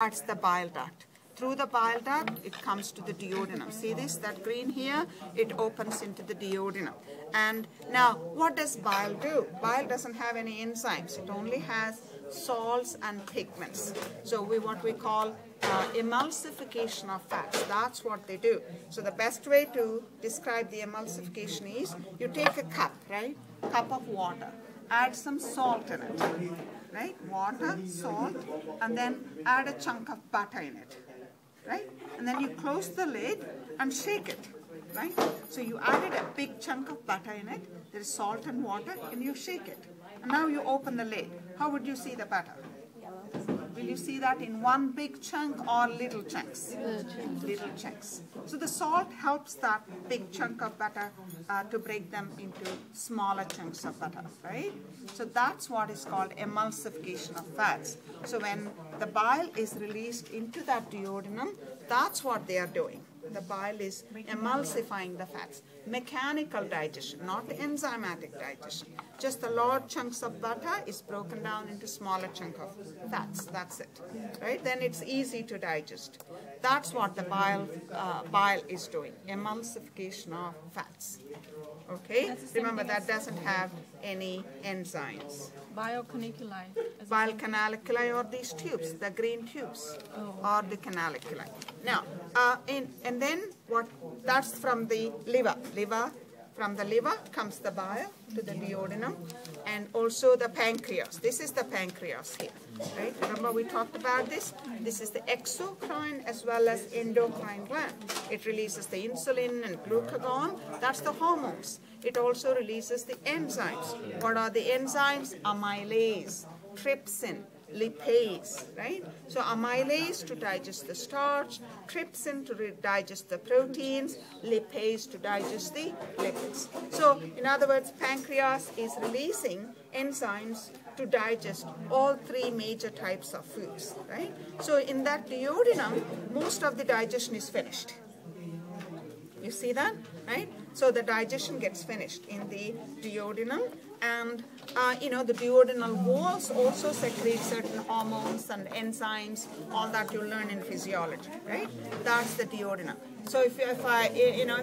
That's the bile duct. Through the bile duct, it comes to the duodenum. See this, that green here, it opens into the duodenum. And now, what does bile do? Bile doesn't have any enzymes. It only has salts and pigments. So what we call emulsification of fats. That's what they do. So the best way to describe the emulsification is, you take a cup, right? Cup of water. Add some salt in it, right? Water, salt, and then add a chunk of butter in it, right? And then you close the lid and shake it, right? So you added a big chunk of butter in it, there is salt and water, and you shake it. And now you open the lid. How would you see the butter? Will you see that in one big chunk or little chunks? Little chunks. So the salt helps that big chunk of butter to break them into smaller chunks of butter, right? So that's what is called emulsification of fats. So when the bile is released into that duodenum, that's what they are doing. The bile is emulsifying the fats. Mechanical digestion, not enzymatic digestion. Just the large chunks of butter is broken down into smaller chunk of fats. That's it, right? Then it's easy to digest. That's what the bile is doing, emulsification of fats. Okay? Remember, that doesn't have any enzymes. Bile canaliculi. Bile canaliculi are these tubes, the green tubes, or the canaliculi. Now, and then that's from the liver. From the liver comes the bile to the duodenum, and also the pancreas. This is the pancreas here, right? Remember we talked about this? This is the exocrine as well as endocrine gland. It releases the insulin and glucagon. That's the hormones. It also releases the enzymes. What are the enzymes? Amylase, trypsin, lipase, right? So amylase to digest the starch, trypsin to digest the proteins, lipase to digest the lipids. So in other words, pancreas is releasing enzymes to digest all three major types of foods, right? So in that duodenum, most of the digestion is finished. You see that, right? So the digestion gets finished in the duodenum, and the duodenal walls also secrete certain hormones and enzymes, all that you learn in physiology, right? That's the duodenum. So if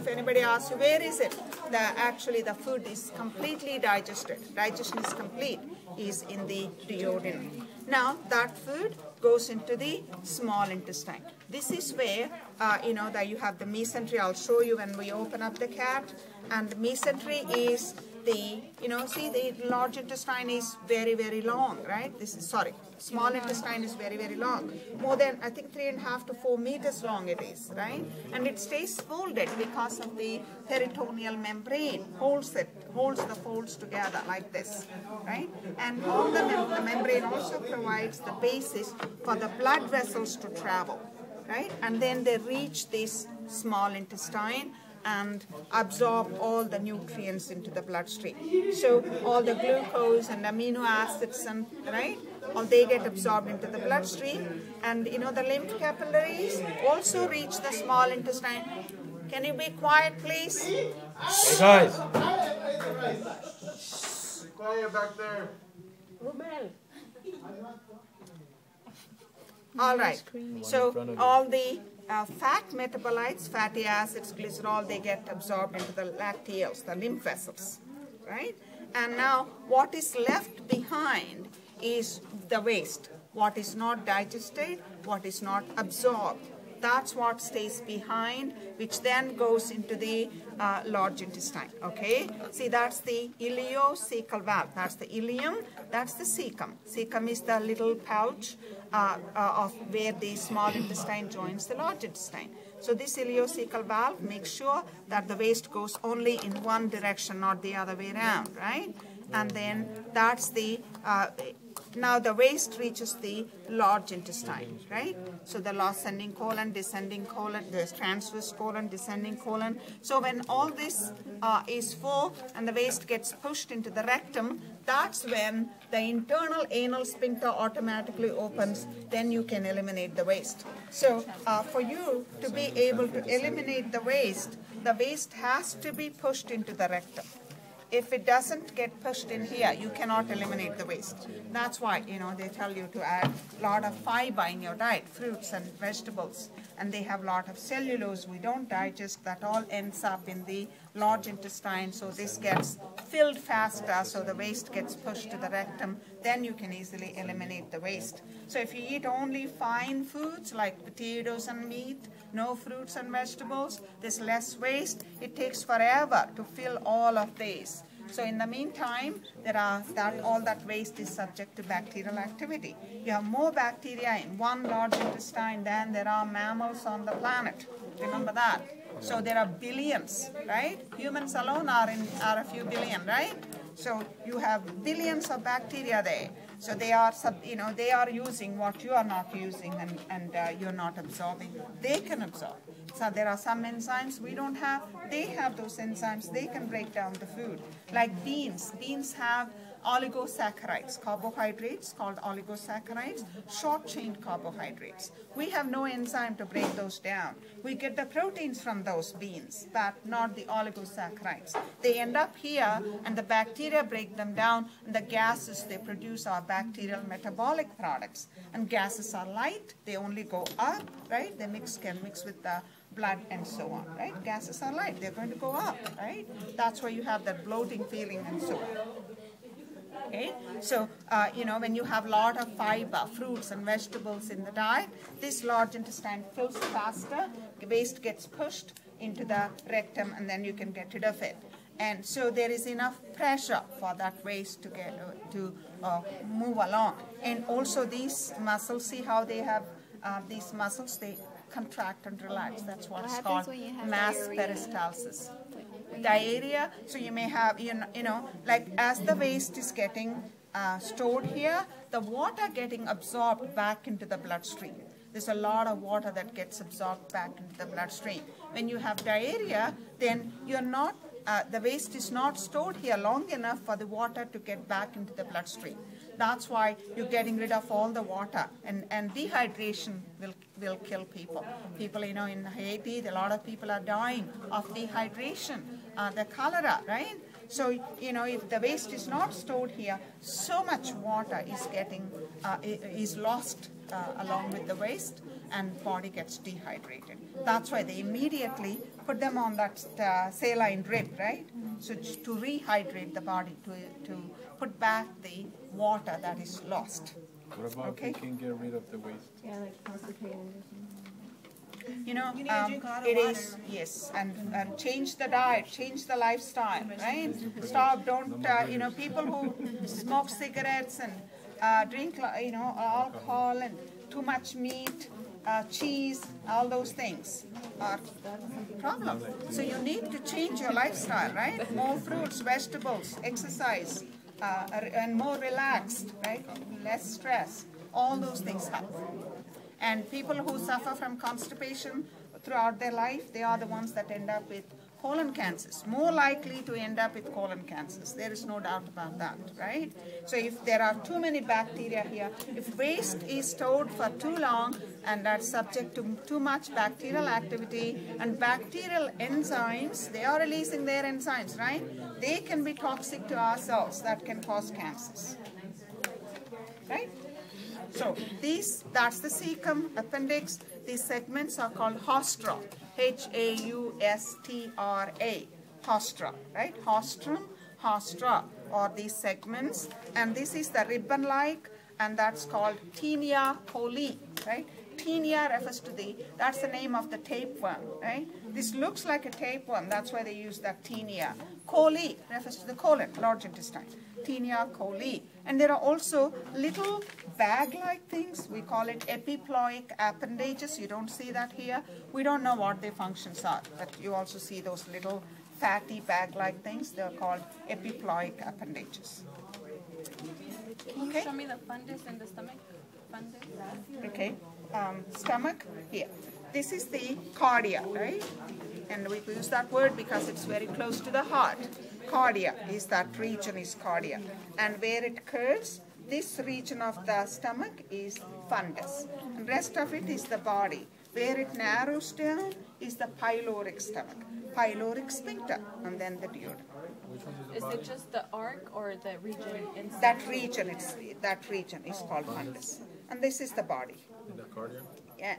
anybody asks you, where is it? Actually the food is completely digested. Digestion is complete, is in the duodenum. Now that food goes into the small intestine. This is where, that you have the mesentery. I'll show you when we open up the cat. And the mesentery is the, see the large intestine is very, very long, right? Small intestine is very, very long. More than, I think, 3.5 to 4 meters long it is, right? And it stays folded because of the peritoneal membrane, holds the folds together like this, right? And all the membrane also provides the basis for the blood vessels to travel, right? And then they reach this small intestine and absorb all the nutrients into the bloodstream. So all the glucose and amino acids, and right, all they get absorbed into the bloodstream. And the lymph capillaries also reach the small intestine. Can you be quiet, please? Hey guys! Be quiet back there. All right. So all the fat metabolites, fatty acids, glycerol, they get absorbed into the lacteals, the lymph vessels, right? And now what is left behind is the waste. What is not digested, what is not absorbed. That's what stays behind, which then goes into the large intestine, okay? See, that's the ileocecal valve. That's the ileum, that's the cecum. Cecum is the little pouch of where the small intestine joins the large intestine. So this ileocecal valve makes sure that the waste goes only in one direction, not the other way around, right? And then that's the now the waste reaches the large intestine, right? So the ascending colon, descending colon, there's transverse colon, descending colon. So when all this is full and the waste gets pushed into the rectum, that's when the internal anal sphincter automatically opens. Then you can eliminate the waste. So for you to be able to eliminate the waste has to be pushed into the rectum. if it doesn't get pushed in here, you cannot eliminate the waste. That's why, they tell you to add a lot of fiber in your diet, fruits and vegetables, and they have a lot of cellulose we don't digest. That all ends up in the large intestine, so this gets filled faster, so the waste gets pushed to the rectum. Then you can easily eliminate the waste. So if you eat only fine foods like potatoes and meat, no fruits and vegetables, there's less waste. It takes forever to fill all of these. So in the meantime, all that waste is subject to bacterial activity. You have more bacteria in one large intestine than there are mammals on the planet. Remember that. So there are billions, right? Humans alone are a few billion, right? So you have billions of bacteria there. So they are using what you are not using, and you're not absorbing. They can absorb. So there are some enzymes we don't have. They have those enzymes. They can break down the food. Like beans. Beans have oligosaccharides, carbohydrates called oligosaccharides, short-chain carbohydrates. We have no enzyme to break those down. We get the proteins from those beans, but not the oligosaccharides. They end up here, and the bacteria break them down, and the gases they produce are bacterial metabolic products. And gases are light. They only go up, right? They can mix with the blood and so on, right? Gases are light. They're going to go up, right? That's why you have that bloating feeling and so on. Okay, so when you have a lot of fiber, fruits and vegetables in the diet, this large intestine fills faster, the waste gets pushed into the rectum, and then you can get rid of it. And so there is enough pressure for that waste to move along. And also these muscles, see how they have these muscles, they contract and relax. That's what's called mass peristalsis. Diarrhea, so you may have, like as the waste is getting stored here, the water getting absorbed back into the bloodstream. There's a lot of water that gets absorbed back into the bloodstream. When you have diarrhea, then you're not, the waste is not stored here long enough for the water to get back into the bloodstream. That's why you're getting rid of all the water, and dehydration will kill people. People, in Haiti, a lot of people are dying of dehydration, the cholera, right? So, if the waste is not stored here, so much water is lost along with the waste, and body gets dehydrated. That's why they immediately put them on that saline drip, right? So to rehydrate the body, to put back the water that is lost. What about if you can get rid of the waste? Yeah, like constipated or something. It is, yes, and change the diet, change the lifestyle, right? Stop, don't, people who smoke cigarettes and drink, alcohol and too much meat, cheese, all those things are a problem. So you need to change your lifestyle, right? More fruits, vegetables, exercise, and more relaxed, right? Less stress. All those things help. And people who suffer from constipation throughout their life, they are the ones that end up with colon cancers, more likely to end up with colon cancers. There is no doubt about that, right? So if there are too many bacteria here, if waste is stored for too long, and that's subject to too much bacterial activity, and bacterial enzymes, they are releasing their enzymes, right? They can be toxic to our cells, that can cause cancers, right? So that's the cecum, appendix. These segments are called haustra, H-A-U-S-T-R-A, haustra, right? Haustrum, haustra, or these segments. And this is the ribbon-like, and that's called Taenia coli, right? Taenia refers to that's the name of the tapeworm, right? This looks like a tapeworm, that's why they use that Taenia. Coli refers to the colon, large intestine. Taenia coli. And there are also little bag-like things. We call it epiploic appendages. You don't see that here. We don't know what their functions are, but you also see those little fatty bag-like things. They're called epiploic appendages. Can you show me the fundus in the stomach? Fundus? Okay. Stomach, here. This is the cardia, right? And we use that word because it's very close to the heart. Cardia is that region, is cardia. And where it curves, this region of the stomach is fundus. And rest of it is the body. Where it narrows down is the pyloric stomach. Pyloric sphincter, and then the duodenum. Is it just the arc or the region inside? That region is called fundus. And this is the body. In the cardiac?